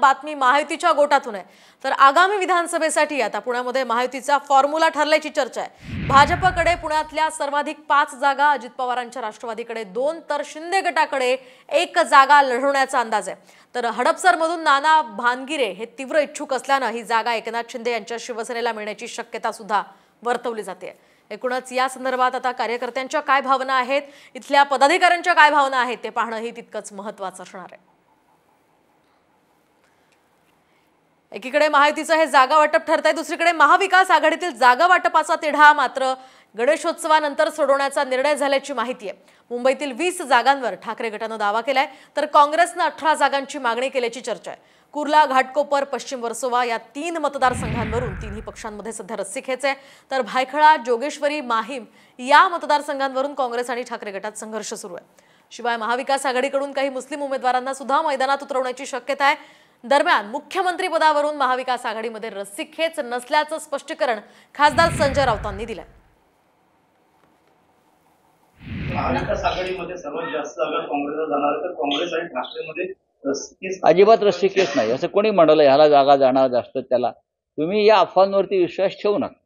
बातमी महायुतीच्या गोटातून आहे। तर आगामी विधानसभेसाठी आता पुण्यामध्ये महायुतीचा फॉर्म्युला ठरल्याची चर्चा आहे। भाजपकडे पुण्यातल्या सर्वाधिक 5 जागा, अजित पवारांच्या राष्ट्रवादीकडे 2 तर शिंदे गटाकडे 1 जागा लढवण्याचा अंदाज आहे। तर हडपसरमधून नाना भानगिरे हे तीव्र इच्छुक असल्याने ही जागा एकनाथ शिंदे यांच्या शिवसेनेला मिळण्याची शक्यता सुद्धा वर्तवली जाते। एकूणच या संदर्भात आता कार्यकर्त्यांच्या काय भावना आहेत, इथल्या पदाधिकाऱ्यांच्या काय भावना आहेत ते पाहणं ही तितकंच महत्त्वाचं असणार आहे। एकीकडे महायुतीचं हे जागा वाटप ठरतंय, दुसरीकडे महाविकास आघाडीतील जागा वाटपाचा तिढा मात्र गणेशोत्सवानंतर सोडवण्याचा निर्णय झाल्याची माहिती आहे। मुंबईतील 20 जागांवर ठाकरे गटानं दावा केलाय, तर काँग्रेसनं 18 जागांची मागणी केल्याची चर्चा आहे। कुर्ला, घाटकोपर, पश्चिम वर्सोवा या 3 मतदारसंघांवरून तिन्ही पक्षांमध्ये सध्या रस्सीखेच आहे। तर भायखळा, जोगेश्वरी, माहीम या मतदारसंघांवरून काँग्रेस आणि ठाकरे गटात संघर्ष सुरू आहे। शिवाय महाविकास आघाडीकडून काही मुस्लिम उमेदवारांना सुद्धा मैदानात उतरवण्याची शक्यता आहे। दरम्यान मुख्यमंत्री पदावरून महाविकास आघाडीमध्ये रस्सीखेच नसल्याचं स्पष्टीकरण खासदार संजय राऊतांनी दिलं। महाविकास आघाडीमध्ये सर्वात जास्त जागा काँग्रेसला जाणार, तर काँग्रेस आणि ठाकरेमध्ये अजिबात रस्सीखेच नाही असं कोणी म्हणालं ह्याला जागा जाणार जास्त, त्याला तुम्ही या अफवांवरती विश्वास ठेवू नका।